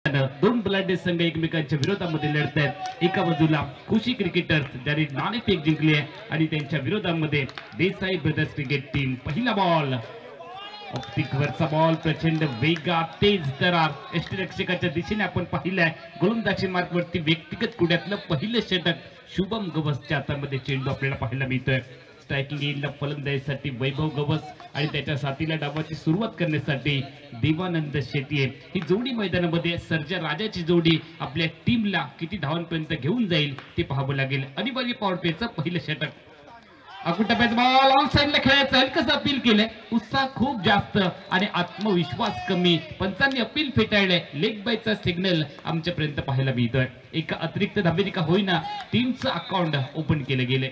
दोन ब्लड संघ एकमेकांच्या विरोधामध्ये लढत आहेत. एका बाजूला खुशी क्रिकेटर्स ज्यांनी नाणेफेक जिंकली आहे आणि त्यांच्या विरोधामध्ये देसाई ब्रदर्स क्रिकेट टीम. पहिला बॉल ऑप्टिक वरचा बॉल प्रचंड वेगात तेज तरार यष्टिरक्षकाच्या दिशेने आपण पाहिलंय. गोलंदाजी मार्गवरती व्यक्तिगत कुड्यातलं पहिलं षटक शुभम गवसच्या हातामध्ये चेंडू आपल्याला पाहायला मिळतोय. स्ट्रायकिंग एंडला फलंदाजीसाठी वैभव गवस आणि त्याच्या साथीला डावाची सुरुवात करण्यासाठी देवानंद शेट्टी. ही जोडी मैदानामध्ये सर्जा राजाची जोडी आपल्या टीमला किती धावांपर्यंत घेऊन जाईल ते पाहावं लागेल. अनिवार्य पॉवर प्लेचं पहिलं षटक. अकुटप्याचा बॉल ऑन साइडला खेळायचं हलकसं अपील केलंय. उत्साह खूप जास्त आणि आत्मविश्वास कमी. पंचांनी अपील फेटाळलंय. लेग बायचा सिग्नल आमच्यापर्यंत पाहायला मिळतोय. एका अतिरिक्त धावेने का होईना टीमचं अकाउंट ओपन केलं गेले.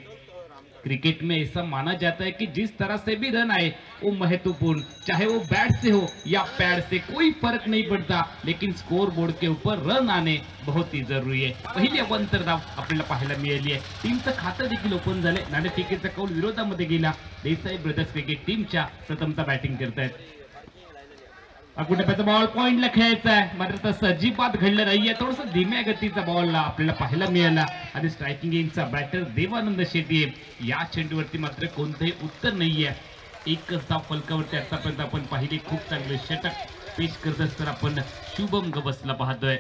क्रिकेट में ऐसा माना जाता है कि जिस तरह से भी रन आए वो महत्वपूर्ण, चाहे वो बैट से हो या पैड से, कोई फर्क नहीं पड़ता, लेकिन स्कोर बोर्ड के ऊपर रन आने बहुत ही जरूरी है. पहिली अंतर्धाव आपल्याला पाहायला मिळाली आहे. टीमचं खातं देखील ओपन झाले. नाणेफेकीचा कौल विरोधामध्ये गेला. देसाई ब्रदर्स क्रिकेट टीमच्या प्रथमता बॅटिंग करतायत. अकुटप्याचा बॉल पॉइंटला खेळायचा आहे मात्र तसं अजिबात घडलं नाहीये. थोडंसं धीम्या गतीचा बॉल आपल्याला पाहायला मिळाला आणि स्ट्रायकिंग एंडचा बॅटर देवानंद शेट्टी. या चेंडूवरती मात्र कोणतंही उत्तर नाहीये. एकच धाव फलकावरती आतापर्यंत आपण पाहिले. खूप चांगले षटक पेश करत असताना आपण शुभम गवसला पाहतोय.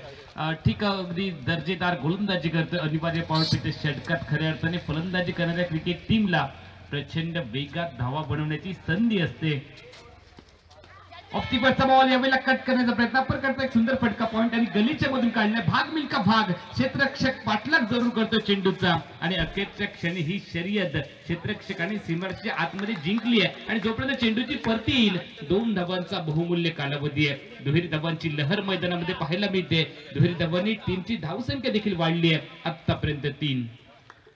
ठीक अगदी दर्जेदार गोलंदाजी करतोय. अनिवार्य पॉवर प्लेच्या षटकात खऱ्या अर्थाने फलंदाजी करणाऱ्या क्रिकेट टीमला प्रचंड वेगात धावा बनवण्याची संधी असते. ऑफस्टीपरचा बॉल यावेळेला कट करण्याचा प्रयत्न आपण करतो. एक सुंदर फटका पॉइंट आणि गलीच्या मधून काढलाय. भाग मिल्का भाग. क्षेत्ररक्षक पाठलाग जरूर करतो चेंडूचा आणि अखेरच्या क्षणी ही शर्यत क्षेत्ररक्षकाने सीमारेषेच्या आतमध्ये जिंकली आहे आणि जोपर्यंत चेंडूची परती येईल 2 धावांचा बहुमूल्य कालावधी आहे. दुहेरी धावांची लहर मैदानामध्ये पाहायला मिळते. दुहेरी धावांनी टीमची धावसंख्या देखील वाढली आहे. आतापर्यंत 3.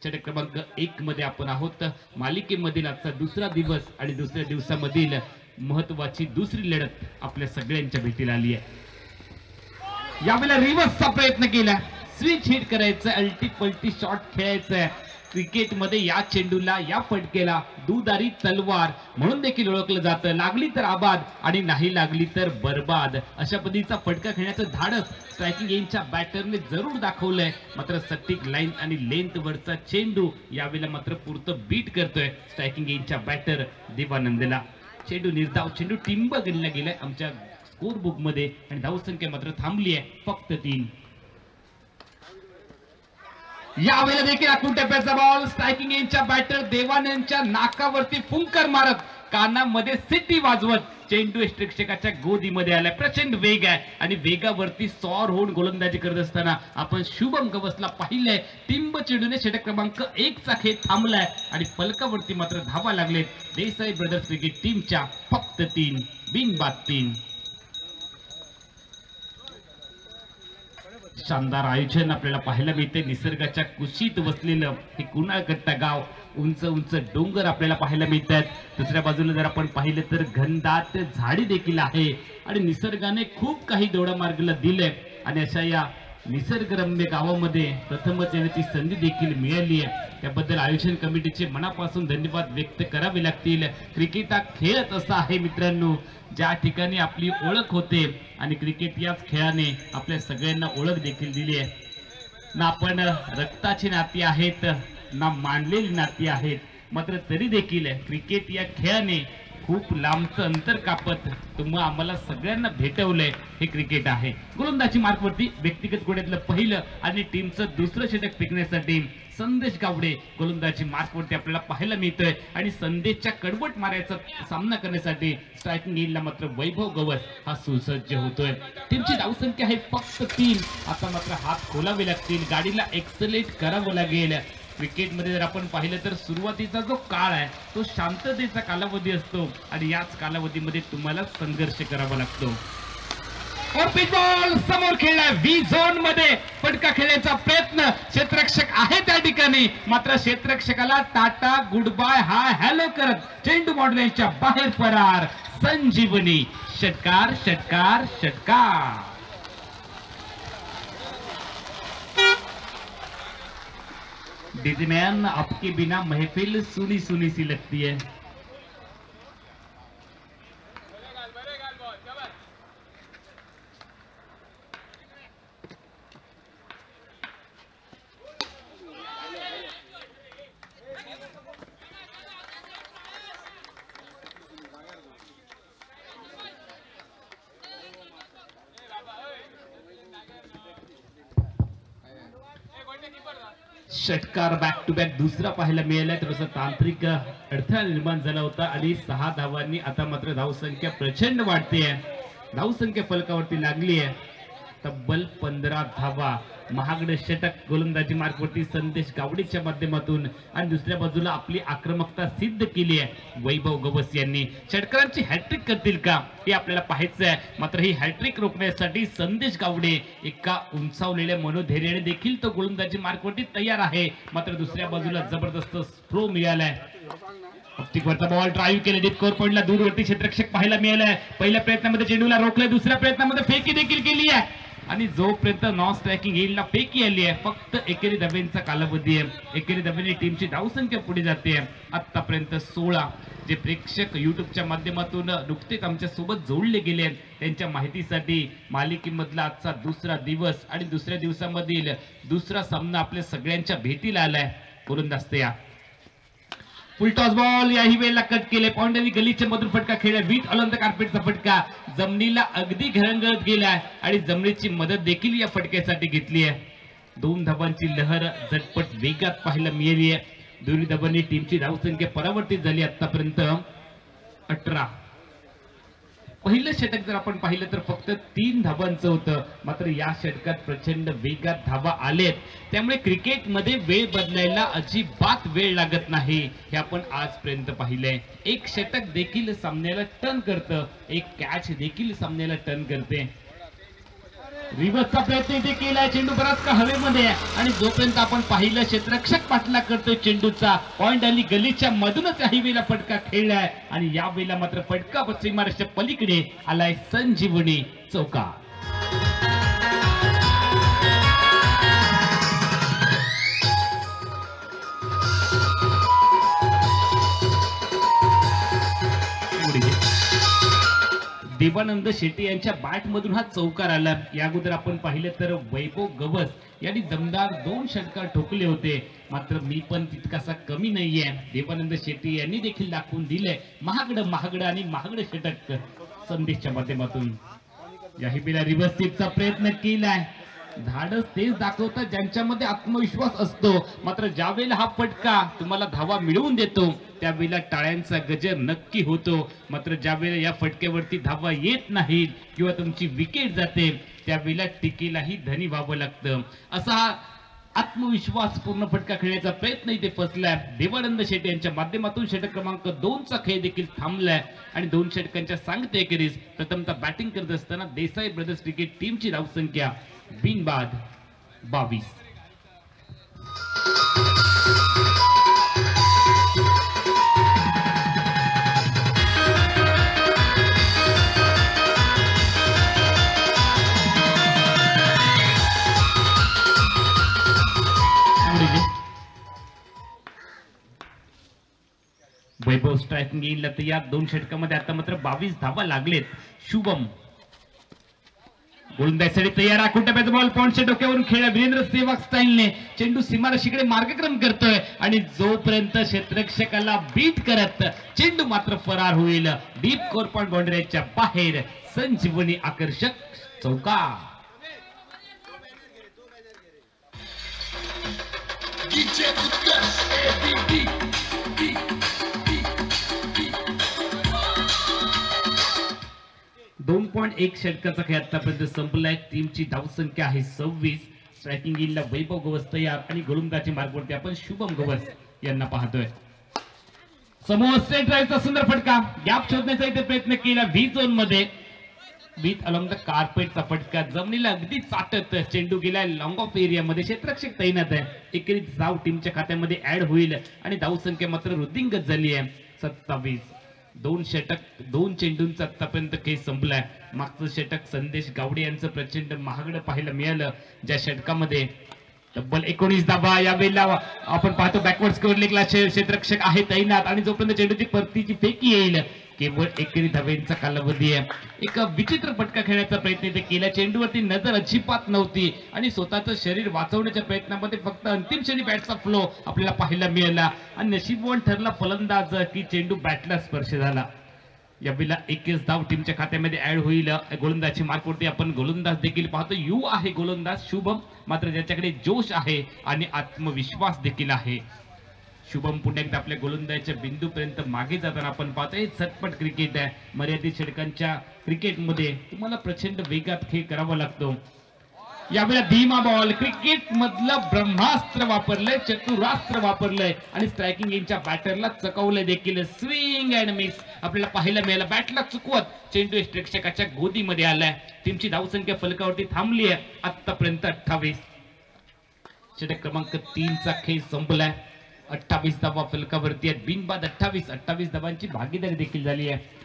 षटक क्रमांक 1 मध्ये आपण आहोत. मालिकेमधील आजचा दुसरा दिवस आणि दुसऱ्या दिवसामधील महत्वाची दुसरी लढत आपल्या सगळ्यांच्या भेटीला आली आहे. यावेळेला रिव्हर्सचा प्रयत्न केला. स्विच हिट करायचं, अल्टी पल्टी शॉट खेळायचं. क्रिकेटमध्ये या चेंडूला, या फटकेला दुधारी तलवार म्हणून देखील ओळखलं जातं. लागली तर आबाद आणि नाही लागली तर बर्बाद अशा पद्धतीचा फटका खेळण्याचं धाडस स्ट्रायकिंग एंडच्या बॅटरने जरूर दाखवलंय. मात्र सटीक लाईन आणि लेंथ वरचा चेंडू यावेळेला मात्र पुरतं बीट करतोय स्ट्रायकिंग एंडच्या बॅटर देवानंदला. चेंडू निर्धाव, चेंडू टिंब गणला गेलाय आमच्या स्कोर बुक मध्ये आणि धावसंख्या मात्र थांबली आहे फक्त 3. यावेळेला देखील अकुटप्याचा बॉल स्ट्रायकिंग एंडच्या बॅटर देवानंदच्या नाकावरती फुंकर मारत कानामध्ये सिटी वाजवत चेंडू यष्टिरक्षकाच्या गोदीमध्ये आलाय. प्रचंड वेग आहे आणि वेगावरती सॉर होऊन गोलंदाजी करत असताना आपण शुभम गवसला पाहिलंय. टिंब चेंडूने षटक क्रमांक 1 चा खेळ थांबलाय आणि फलकावरती मात्र धावा लागलेत देसाई ब्रदर्स क्रिकेट टीमच्या फक्त 3. बिनबाद 3. शानदार आयोजन आपल्याला पाहायला मिळते. निसर्गाच्या कुशीत वसलेलं हे कुणाळकट्टा गाव, उंच उंच डोंगर आपल्याला पाहायला मिळतात. दुसऱ्या बाजूला जर आपण पाहिलं तर घनदाट झाडी देखील आहे आणि निसर्गाने खूप काही दोडामार्गला दिलंय आणि अशा या निसर्गरम्य गावामध्ये प्रथमच येण्याची संधी देखील मिळाली आहे. त्याबद्दल आयोजन कमिटीचे मनापासून धन्यवाद व्यक्त करावे लागतील. क्रिकेट हा खेळच असा आहे मित्रांनो ज्या ठिकाणी आपली ओळख होते आणि क्रिकेट याच खेळाने आपल्या सगळ्यांना ओळख देखील दिली आहे. ना आपण रक्ताची नाती आहेत ना मानलेली नाती आहेत, मात्र तरी देखील क्रिकेट या खेळाने खूप लांबचं अंतर कापत तुम्हा आम्हाला सगळ्यांना भेटवलंय हे क्रिकेट आहे. गोलंदाजी मार्कवरती व्यक्तिगत गोड्यातलं पहिलं आणि टीमचं दुसरं षटक फेकण्यासाठी संदेश गावडे गोलंदाजी मार्कवरती आपल्याला पाहायला मिळतोय आणि संदेशच्या कडवट मारायचा सामना करण्यासाठी स्ट्रायकिंग एंडला मात्र वैभव गवस हा सुसज्ज होतोय. टीमची धावसंख्या आहे फक्त 3. आता मात्र हात खोलावे लागतील, गाडीला एक्सलेट करावं लागेल. क्रिकेटमध्ये जर आपण पाहिलं तर सुरुवातीचा जो काळ आहे तो शांततेचा कालावधी असतो आणि याच कालावधीमध्ये तुम्हाला संघर्ष करावा लागतो. बॉल समोर खेळलाय व्ही झोन मध्ये फटका खेळण्याचा प्रयत्न. क्षेत्ररक्षक आहे त्या ठिकाणी मात्र क्षेत्ररक्षकाला tata good bye hi hello करत चेंडू मॉडलेच्या बाहेर फरार. संजीवनी. षटकार षटकार षटकार. डीजे मैन आपके बिना महफिल सुनी सुनी सी लगती है. षटकार बॅक टू बॅक दुसरा पाहायला मिळाला. थोडासा तांत्रिक अडथळा निर्माण झाला होता आणि 6 धावांनी आता मात्र धावसंख्या प्रचंड वाढते. धावसंख्या फलकावरती लागली आहे. तब्बल 15 धावा. महागडे षटक गोलंदाजी मार्गवरती संदेश गावडेच्या माध्यमातून आणि दुसऱ्या बाजूला आपली आक्रमकता सिद्ध केली आहे वैभव गवस यांनी. षटकारांची हॅट्रिक करतील का हे आपल्याला पाहायचं आहे. मात्र ही हॅट्रिक रोखण्यासाठी संदेश गावडे एका उंचावलेल्या मनोधैर्याने देखील तो गोलंदाजी मार्गवरती तयार आहे. मात्र दुसऱ्या बाजूला जबरदस्त थ्रो मिळालाय. ऑप्टिकवरचा बॉल ड्राईव्ह केले डीप कोर पॉइंटला दूरवरती क्षेत्ररक्षक पाहायला मिळालाय. पहिल्या प्रयत्नामध्ये चेंडूला रोखलंय. दुसऱ्या प्रयत्नामध्ये फेकी देखील केली आहे आणि जोपर्यंत नॉन स्ट्रायकिंग येईल फेकी आली आहे. फक्त एकेरी धाब्यांचा कालावधी आहे. एकेरी धाब्यांनी टीमची धावसंख्या पुढे जाते. आतापर्यंत 16 जे प्रेक्षक युट्यूबच्या माध्यमातून नुकतेच आमच्या सोबत जोडले गेले त्यांच्या माहितीसाठी मालिकेमधला आजचा दुसरा दिवस आणि दुसऱ्या दिवसामधील दुसरा सामना आपल्या सगळ्यांच्या भेटीला आलाय. गोलंदाज या फुल टॉस बॉल याही वेळेला कट केले. पॉइंटरी गलीच्या मधून फटका खेळला. विथ ऑन द कार्पेटचा फटका जमिनीला अगदी घरंगळत गेलाय आणि जमिनीची मदत देखील या फटक्यासाठी घेतली आहे. 2 धावांची लहर झटपट वेगात पाहायला मिळाली आहे. दोन्ही धावांनी टीमची धावसंख्या परावर्तित झाली आतापर्यंत 18. पहिलं षटक जर आपण पाहिलं तर फक्त 3 धावांचं होतं. मात्र या षटकात प्रचंड वेगात धावा आलेत. त्यामुळे क्रिकेटमध्ये वेळ बदलायला अजिबात वेळ लागत नाही हे आपण आजपर्यंत पाहिलंय. एक षटक देखील सामन्याला टर्न करतं. एक कॅच देखील सामन्याला टर्न करते. रिव्हर्सचा प्रयत्न इथे केलाय. चेंडू बराच का हवेमध्ये आहे आणि जोपर्यंत आपण पाहिलं क्षेत्ररक्षक पाठलाग करतोय चेंडूचा. पॉइंट आली गलीच्या मधूनच काही वेळेला फटका खेळलाय आणि या वेळेला मात्र फटका पश्चिम महाराष्ट्र पलीकडे आलाय संजीवनी चौका. देवानंद शेट्टी यांच्या बॅट मधून हा चौकार आला. या अगोदर आपण पाहिलं तर वैभव गवस यांनी दमदार 2 षटकार ठोकले होते. मात्र मी पण तितकासा कमी नाहीये. देवानंद शेट्टी यांनी देखील दाखवून दिले महागडं आणि महागडं षटक संदेशच्या माध्यमातून. याही बेला रिव्हर्स स्वीपचा प्रयत्न केलाय. धाडस तेच दाखवतात ज्यांच्यामध्ये आत्मविश्वास असतो. मात्र ज्या वेळेला हा फटका तुम्हाला धावा मिळवून देतो त्यावेळेला टाळ्यांचा गजर नक्की होतो. मात्र ज्या वेळेला या फटक्यावरती धावा येत नाहीत किंवा तुमची विकेट जाते त्यावेळेला टीकेलाही धनी व्हावं लागतं. असा आत्मविश्वास पूर्ण फटका खेळण्याचा प्रयत्न इथे फसलाय. देवानंद शेट्टी यांच्या माध्यमातून षटक क्रमांक 2चा खेळ देखील थांबलाय आणि 2 षटकांच्या सांगतेखेरीज प्रथमतः बॅटिंग करत असताना देसाई ब्रदर्स क्रिकेट टीमची धावसंख्या बिनबाद 22. वैभव स्ट्रायकिंग येईल तर या 2 षटकामध्ये आता मात्र 22 धावा लागलेत. शुभम गोलंदाजीसाठी तयार. आखून टप्प्याचा बॉल पॉइंटच्या डोक्यावरून खेळला. वीरेंद्र सेवाग स्टाईलने चेंडू सीमारेषेकडे मार्गक्रम करतोय आणि जोपर्यंत क्षेत्ररक्षकाला बीट करत चेंडू मात्र फरार होईल. डीप कोर पॉइंट बाउंड्रीच्या बाहेर संजीवनी आकर्षक चौका. 2.1 षटकाचा खेळ आतापर्यंत संपलाय. टीमची धावसंख्या आहे 26. स्ट्रायकिंग येईल वैभव गवस तयार आणि गोलंदाजी मार्गवरती आपण शुभम गवस यांना पाहतोय. समोर स्ट्रेट ड्राईव्हचा सुंदर फटका. गॅप शोधण्याचा इथे प्रयत्न केला. व्ही झोन मध्ये विथ अलॉंग द कार्पेटचा फटका जमिनीला अगदी चाटत चेंडू गेला लॉंग ऑफ एरियामध्ये. क्षेत्ररक्षक तैनात आहे. एकेरी धाव टीमच्या खात्यामध्ये ऍड होईल आणि धावसंख्या मात्र वृद्धिंगत झाली आहे 27. 2 षटक 2 चेंडूंचा आतापर्यंत खेळ संपलाय. मागचं षटक संदेश गावडे यांचं प्रचंड महागडं पाहायला मिळालं. ज्या षटकामध्ये तब्बल 19 धावा. यावेळेला आपण पाहतो बॅकवर्ड स्कोअर लेगला क्षेत्ररक्षक आहे तैनात आणि जोपर्यंत चेंडूची परतीची फेकी येईल केवळ एकेरी धाव्यांचा कालावधी आहे. एक विचित्र फटका खेळण्याचा प्रयत्न इथे केला. चेंडूवरती नजर अजिबात नव्हती आणि स्वतःचं शरीर वाचवण्याच्या प्रयत्नामध्ये फक्त अंतिम क्षणी बॅटचा फ्लो आपल्याला पाहायला मिळाला आणि नशीबवान ठरला फलंदाज की चेंडू बॅटला स्पर्श झाला. यावेळेला 21 धाव टीमच्या खात्यामध्ये ऍड होईल. गोलंदाजी मार्कवरती आपण गोलंदाज देखील पाहतो. यू आहे गोलंदाज शुभम, मात्र ज्याच्याकडे जोश आहे आणि आत्मविश्वास देखील आहे. शुभम पुन्हा एकदा आपल्या गोलंदाजीच्या बिंदूपर्यंत मागे जाताना आपण पाहतोय. झटपट क्रिकेट आहे. मर्यादित षटकांच्या क्रिकेटमध्ये तुम्हाला प्रचंड वेगात खेळ करावा लागतो. यावेळेला धीमा बॉल, क्रिकेट मधलं ब्रह्मास्त्र वापरलंय, चतुरास्त्र वापरलंय आणि स्ट्रायकिंग यांच्या बॅटरला चकवलंय देखील. स्विंग अँड मिस आपल्याला पाहायला मिळालं. बॅटला चुकवत चेंडू प्रेक्षकाच्या गोदीमध्ये आलाय. टीमची धावसंख्या फलकावरती थांबली आहे आतापर्यंत 28. षटक क्रमांक 3 चा खेळ संपलाय. 28 धावा फलकावरती आहेत. बिनबाद 28 धावांची भागीदारी देखील झाली आहे.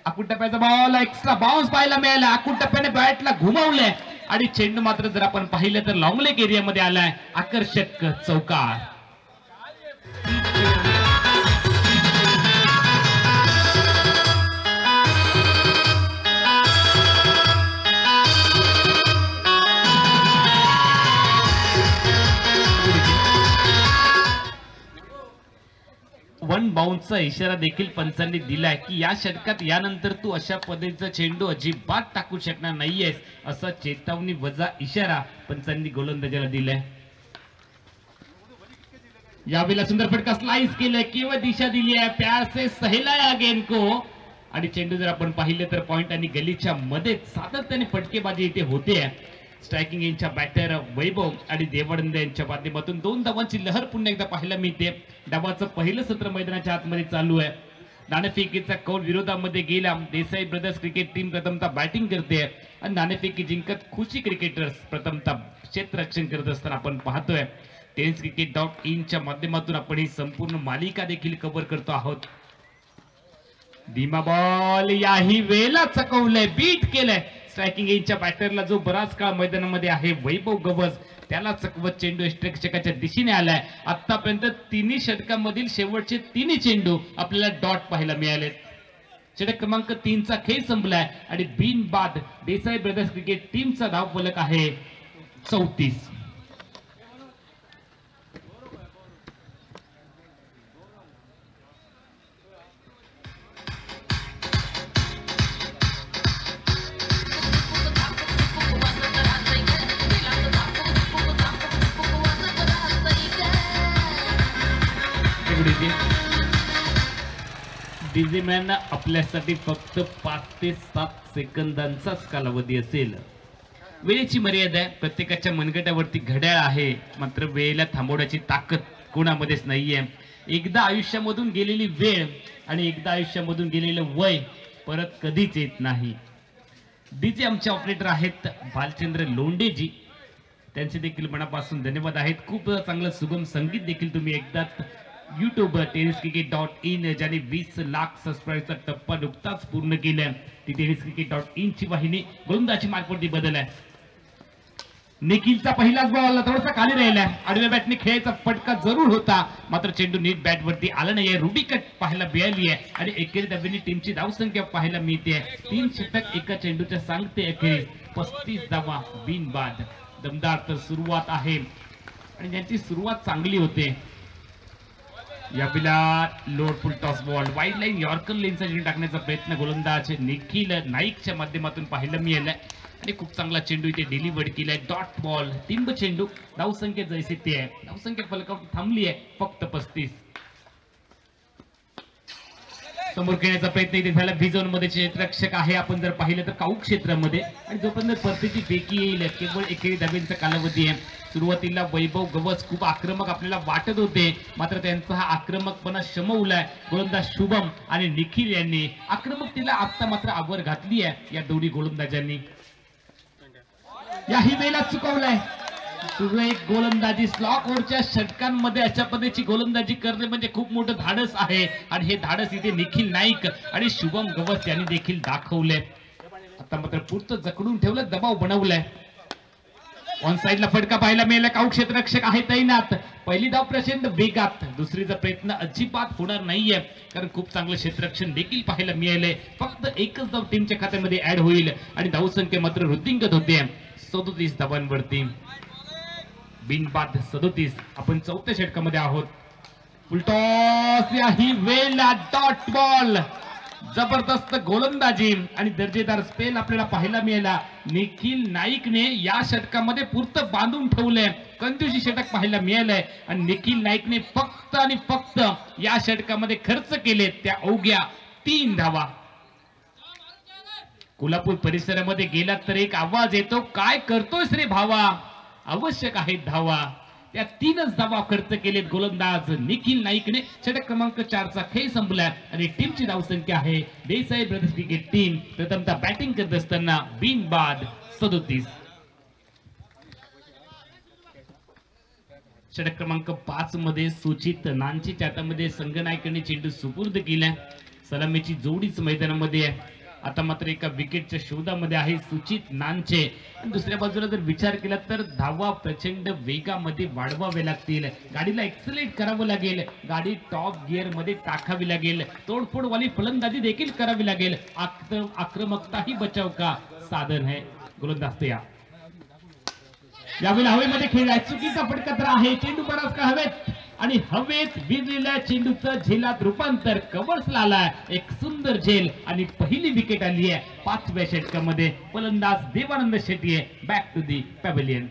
आखूड टप्प्याचा बॉल, एक्स्ट्रा बाउन्स पाहायला मिळाला. आखूड टप्प्याने बॅटला घुमवलंय आणि चेंडू मात्र जर आपण पाहिलं तर लॉंग लेग एरियामध्ये आलाय. आकर्षक चौकार. वन बाउन्सचा इशारा देखील पंचांनी दिलाय की या षटकात यानंतर तू अशा पद्धतीचा चेंडू अजिबात टाकू शकणार नाहीयेस, असा चेतावणी वजा इशारा पंचांनी गोलंदाजाला दिलाय. यावेळेला सुंदर फटका स्लाइस केलाय किंवा दिशा दिली आहे. प्यार से सहलाया गेंद को आणि चेंडू जर आपण पाहिलं तर पॉइंट आणि गलीच्या मध्ये सातत्याने फटकेबाजी इथे होते. स्ट्रायकिंग यांच्या बॅटर वैभव आणि देवडंदे यांच्या माध्यमातून 2 धावांची लहर पुन्हा एकदा पाहायला मिळते. डावाचं पहिलं सत्र मैदानाच्या आतमध्ये चालू आहे. नाणेफेकीचा कौल विरोधामध्ये गेला. देसाई ब्रदर्स क्रिकेट टीम प्रथमतः बॅटिंग करते आणि नाणेफेकी जिंकत खुशी क्रिकेटर्स प्रथमतः क्षेत्ररक्षण करत असताना आपण पाहतोय. tenniscricket.in च्या माध्यमातून आपण ही संपूर्ण मालिका देखील कव्हर करतो आहोत. धीमा बॉल याही वेळेला चकवलंय, बीट केलंय. स्ट्रायकिंग यांच्या बॅटरला जो बराच काळ मैदानामध्ये आहे वैभव गवस, त्याला चकवत चेंडू प्रेक्षकाच्या दिशेने आलाय. आतापर्यंत तिन्ही षटकांमधील शेवटचे तिन्ही चेंडू आपल्याला डॉट पाहायला मिळालेत. षटक क्रमांक 3 चा खेळ संपलाय आणि बिनबाद देसाई ब्रदर्स क्रिकेट टीमचा धाव फलक आहे 34. डिझीमॅन आपल्यासाठी फक्त 5 ते 7 सेकंदांचाच कालावधी असेल. वेळेची मर्यादा आहे. प्रत्येकाच्या मनगटावरती घड्याळ आहे, मात्र वेळेला थांबवण्याची ताकद कोणामध्येच नाहीये. एकदा आयुष्यामधून गेलेली वेळ आणि एकदा आयुष्यामधून गेलेलं वय परत कधीच येत नाही. डीजे आमचे ऑपरेटर आहेत भालचंद्र लोंडेजी, त्यांचे देखील मनापासून धन्यवाद आहेत. खूप चांगलं सुगम संगीत देखील तुम्ही एकदाच YouTube tenniscricket.in ज्याने 20 लाख सबस्क्राईबचा टप्पा नुकताच पूर्ण केलाय. ती tenniscricket.in ची वाहिनी गोलंदाजी मार्कवरती बदल आहे. निखिलचा पहिलाच बॉल थोडासा खाली राहिलाय. आडव्या बॅटने खेळायचा फटका जरूर होता, मात्र चेंडू नीट बॅट वरती आला नाहीये. रुडी कट पाहायला मिळाली आहे आणि एकेरी धावेने टीमची धावसंख्या पाहायला मिळते. 3 षटक एका चेंडूच्या सांगते अखेरीस 35 धावा बिनबाद. दमदार तर सुरुवात आहे आणि ज्यांची सुरुवात चांगली होते. यावेळेला लोड full toss ball wide line yorker लेनचा चेंडू टाकण्याचा प्रयत्न गोलंदाज निखिल नाईकच्या माध्यमातून पाहायला मिळालाय आणि खूप चांगला चेंडू इथे डिलिव्हर्ड केलाय. डॉट बॉल, तिंब चेंडू. धावसंख्या जैसे ते आहे. धावसंख्या फलकावर थांबली आहे फक्त 35. समोर खेळण्याचा प्रयत्न इथे झाला. बी झोन मध्ये क्षेत्ररक्षक आहे आपण जर पाहिलं तर काऊ क्षेत्रामध्ये, आणि जोपर्यंत परतीची फेकी येईल केवळ एकेरी धावेंचा कालावधी आहे. सुरुवातीला वैभव गवस खूप आक्रमक आपल्याला वाटत होते, मात्र त्यांचा हा आक्रमकपणा शमवलाय गोलंदाज शुभम आणि निखिल यांनी. आक्रमकतेला आता मात्र आवर घातली आहे या दोन्ही गोलंदाजांनी. याही वेळेला चुकवलाय. सुरेख गोलंदाजी. स्लॉक ओव्हरच्या षटकांमध्ये अशा पद्धतीची गोलंदाजी करणे म्हणजे खूप मोठं धाडस आहे आणि हे धाडस इथे निखिल नाईक आणि शुभम गवस यांनी देखील दाखवले. आता मात्र पुरतं जकडून ठेवलं, दबाव बनवलाय. ऑन साइडला फटका पाहायला मिळाला. काऊ क्षेत्ररक्षक आहे तैनात. पहिली धाव प्रचंड वेगात, दुसरीचा प्रयत्न अजिबात होणार नाहीये कारण खूप चांगलं क्षेत्ररक्षण देखील पाहायला मिळालंय. फक्त एकच धाव टीमच्या खात्यामध्ये ऍड होईल आणि धावसंख्या मात्र वृद्धिंगत होते 37 धावांवरती. बिनबाद 37. आपण 4थ्या षटकामध्ये आहोत. फुलटॉस याही वेळेला डॉट बॉल. जबरदस्त गोलंदाजी आणि दर्जेदार स्पेल आपल्याला पाहायला मिळाला. निखिल नाईकने या षटकामध्ये पुरतं बांधून ठेवलंय. कंजूसी षटक पाहायला मिळालंय आणि निखिल नाईकने फक्त आणि फक्त या षटकामध्ये खर्च केले त्या अवघ्या 3 धावा. कोल्हापूर परिसरामध्ये गेला तर एक आवाज येतो, काय करतोयस रे भावा, आवश्यक आहेत धावा. त्या 3च धावा खर्च केलेत गोलंदाज निखिल नाईकने. षटक क्रमांक 4चा खेळ संपला आणि टीमची धावसंख्या आहे देसाई ब्रदर्स क्रिकेट टीम प्रथमतः बॅटिंग करत असताना बिनबाद 37. षटक क्रमांक 5 मध्ये सुचित नानचेच्या हातामध्ये संगनायकने चेंडू सुपूर्द केला. सलामीची जोडीच मैदानामध्ये आहे. आता मात्र एका विकेटच्या शोधामध्ये आहे सुचित नानचे. दुसऱ्या बाजूला जर विचार केला तर धावा प्रचंड वेगामध्ये वाढवावे लागतील. गाडीला एक्सलेट करावं लागेल. गाडी टॉप गिअर मध्ये टाकावी लागेल. तोडफोडवाली फलंदाजी देखील करावी लागेल. आक्रमकता ही बचाव का साधन है. गोलंदाज यावेळी हवेमध्ये खेळलाय. चुकीचा फटका तर आहे. चेंडू बराच का हवेत आणि हवेत विजलेल्या चेंडूचं झेलात रूपांतर कव्हर्सला आलाय. एक सुंदर झेल आणि पहिली विकेट आली आहे 5व्या षटकामध्ये. फलंदाज Devanand Shetty back to the pavilion.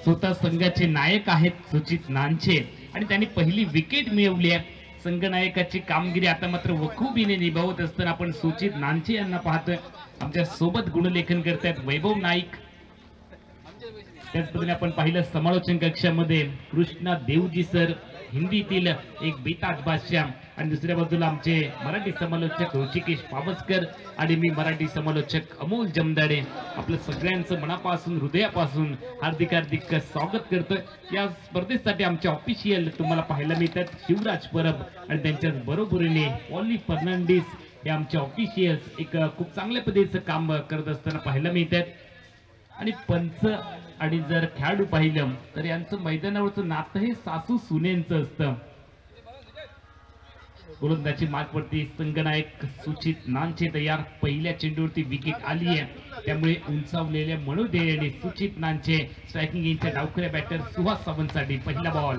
स्वतः संघाचे नायक आहेत सुचित नानचे आणि त्यांनी पहिली विकेट मिळवली आहे. संघनायकाची कामगिरी आता मात्र वखूबीने निभावत असताना आपण सुचित नानचे यांना पाहतोय. आमच्या सोबत गुणलेखन करतायत वैभव नाईक. त्याच पद्धतीने आपण पाहिलं समालोचन कक्षामध्ये कृष्णा देवजी सर, हिंदीतील एक बेताज बादशाह आणि दुसऱ्या बाजूला आमचे मराठी समालोचक ऋषिकेश पावसकर आणि मी मराठी समालोचक अमोल जमदाडे. आपलं सगळ्यांचं मनापासून हृदयापासून हार्दिक हार्दिक स्वागत करतोय. या स्पर्धेसाठी आमचे ऑफिशियल तुम्हाला पाहायला मिळतात शिवराज परब आणि त्यांच्याच बरोबरीने पॉली फर्नांडिस हे आमचे ऑफिशियल्स एक खूप चांगल्या पद्धतीचं काम करत असताना पाहायला मिळतात. आणि पंच आणि जर खेळाडू पाहिलं तर यांचं मैदानावरचं नातं हे सासू सुनेंचं असतं. गोलंदाजी मार्गवरती संघनायक सुचित नानचे तयार. पहिल्या चेंडूवरती विकेट आली आहे त्यामुळे उंचावलेल्या मनोदयाने सुचित नानचे स्ट्रायकिंग इंच्या डावखऱ्या बॅटर सुहास सावंतसाठी पहिला बॉल.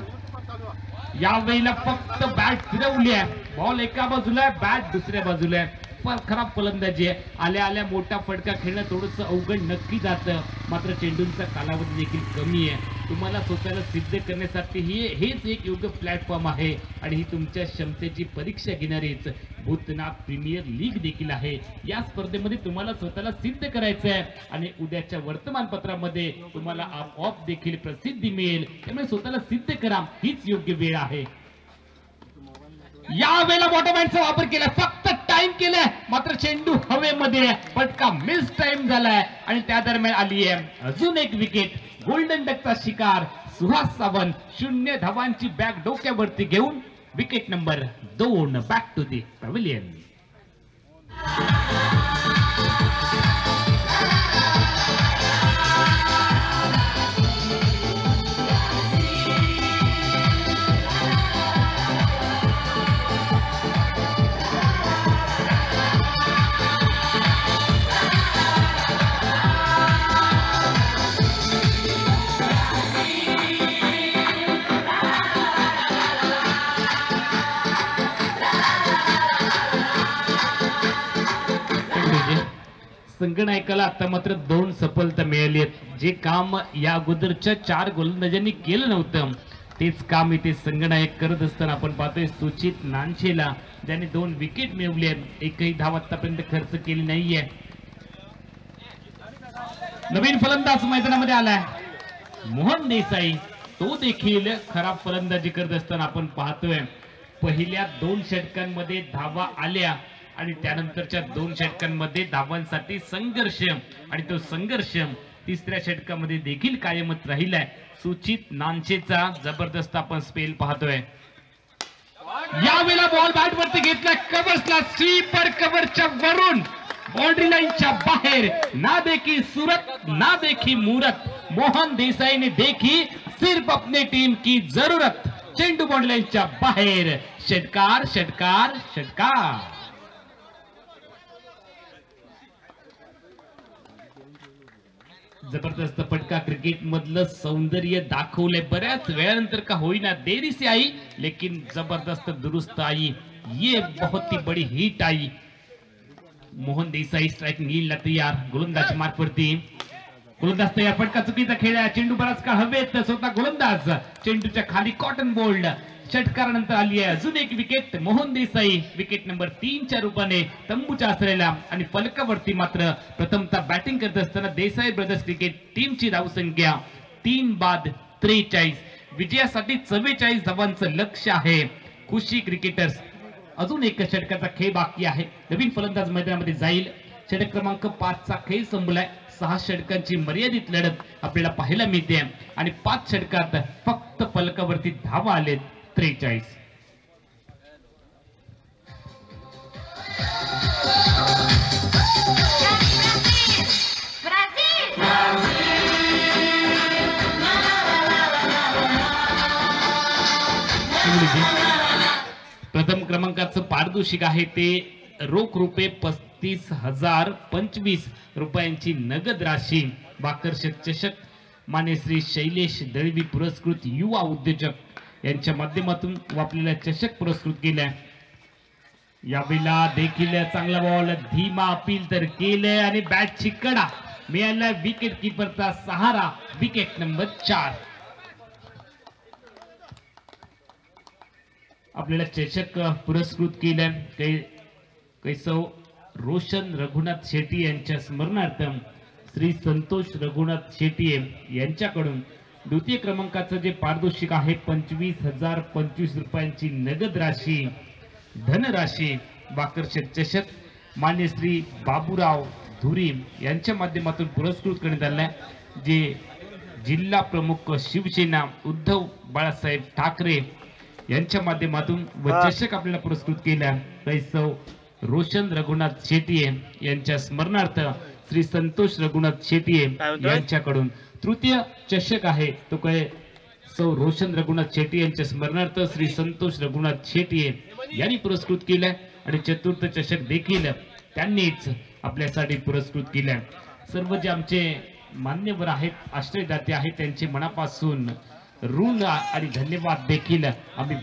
यावेळेला फक्त बॅट फिरवली आहे. बॉल एका बाजूला आहे, बॅट दुसऱ्या बाजूला आहे. पण खराब फलंदाजी आहे. आल्या आल्या मोठा फटका खेळणं थोडस अवघड नक्की जातं. मात्र चेंडूंचा कालावधी देखील कमी आहे. तुम्हाला स्वतःला सिद्ध करण्यासाठी हेच एक योग्य प्लॅटफॉर्म आहे आणि ही तुमच्या क्षमतेची परीक्षा घेणारीच भूतनाथ प्रीमियर लीग देखील आहे. या स्पर्धेमध्ये तुम्हाला स्वतःला सिद्ध करायचं आहे आणि उद्याच्या वर्तमानपत्रामध्ये तुम्हाला आपोआप देखील प्रसिद्धी मिळेल. त्यामुळे स्वतःला सिद्ध करा, हीच योग्य वेळ आहे. यावेळेला बॉटमहँडचा वापर केला, फक्त टाइम केलाय मात्र चेंडू हवेमध्ये. फटका मिस टाइम झालाय आणि त्या दरम्यान आली आहे अजून एक विकेट. गोल्डन डकचा शिकार सुहास सावंत 0 धावांची बॅग डोक्यावरती घेऊन wicket number 2 back to the pavilion. संघनायकाला आता मात्र 2 सफलता मिळाली आहेत. जे काम या अगोदरच्या 4 गोलंदाजांनी केलं नव्हतं तेच काम इथे संघनायक करत असताना आपण पाहतोय सुचित नानचेला ज्याने 2 विकेट मिळवली आहेत. एकही धाव आतापर्यंत खर्च केली नाहीये. नवीन फलंदाज मैदानामध्ये आलाय मोहन देसाई. तो देखील खराब फलंदाजी करत असताना आपण पाहतोय. पहिल्या 2 षटकांमध्ये धावा आल्या आणि त्यानंतरच्या 2 षटकांमध्ये धावांसाठी संघर्ष आणि तो संघर्ष तिसऱ्या षटकामध्ये देखील कायमच राहिलाय. सुचित नानचेचा जबरदस्त आपण स्पेल पाहतोय. यावेळेला बॉल बॅट वरती घेतला, कव्हर्सला स्वीपर कव्हरच्या वरून बाउंड्री लाईनच्या बाहेर. ना देखी सूरत ना देखी मूरत. मोहन देसाई ने देखी सिर्फ अपने टीम की जरूरत. चेंडू बॉन्ड लाईनच्या बाहेर. षटकार षटकार षटकार. जबरदस्त फटका. क्रिकेट मधलं सौंदर्य दाखवलंय बऱ्याच वेळानंतर का होईना, देरी से आई लेकिन जबरदस्त दुरुस्त आई. ये बहुत ही बड़ी हिट आई. मोहन देसाई स्ट्राइक नीलला तयार. गोलंदाज मार्गवरती. गोलंदाज तयार. फटका चुकीचा खेळ. चेंडू बराच काळ हवेत. स्वतः गोलंदाज चेंडूच्या खाली कॉटन बोल्ड. षटकारानंतर आली आहे अजून एक wicket. Mohan Desai wicket number 3 च्या रूपाने तंबूच्या आसरेला. आणि फलकावरती मात्र प्रथमतः बॅटिंग करत असताना देसाई ब्रदर्स क्रिकेट टीमची धावसंख्या 3 बाद 43. विजयासाठी 44 धावांचं लक्ष्य आहे. खुशी क्रिकेटर्स. अजून एक षटकाचा खेळ बाकी आहे. नवीन फलंदाज मैदानामध्ये जाईल. षटक क्रमांक 5 चा खेळ संपलाय. 6 षटकांची मर्यादित लढत आपल्याला पाहायला मिळते आणि 5 षटकात फक्त फलकावरती धावा आलेत 43. प्रथम क्रमांकाचं पारितोषिक आहे ते रोख रुपये 35,025 रुपयांची नगद राशी. बाकरशेठ चषक मान्य श्री शैलेश दळवी पुरस्कृत युवा उद्योजक यांच्या माध्यमातून आपल्याला चषक पुरस्कृत केलाय. यावेळेला देखील चांगला बॉल. धीमा अपील तर केलंय आणि बॅटची कडा मिळाला. विकेट किपरचा सहारा. Wicket number 4. आपल्याला चषक पुरस्कृत केलंय. कैसव रोशन रघुनाथ शेट्टी यांच्या स्मरणार्थ श्री संतोष रघुनाथ शेट्टी यांच्याकडून द्वितीय क्रमांकाचं जे पारितोषिक आहे 25,025 रुपयांची नगद राशी धनराशी बाकरशेठ चषक मान्य श्री बाबूराव धुरी यांच्या माध्यमातून पुरस्कृत करण्यात आलाय. जे जिल्हा प्रमुख शिवसेना उद्धव बाळासाहेब ठाकरे यांच्या माध्यमातून व चषक आपल्याला पुरस्कृत केला. कैसव रोशन रघुनाथ शेट्टी यांच्या स्मरणार्थ श्री संतोष रघुनाथ शेट्टी यांच्याकडून तृतीय चषक आहे तो काय सौ रोशन रघुनाथ शेट्टी यांच्या स्मरणार्थ श्री संतोष रघुनाथ शेट्टी यांनी पुरस्कृत केलाय. आणि चतुर्थ चषक देखील त्यांनीच आपल्यासाठी पुरस्कृत केलाय. सर्व जे आमचे मान्यवर आहेत, आश्रयदाते आहेत, त्यांचे मनापासून ऋण आणि धन्यवाद देखील आम्ही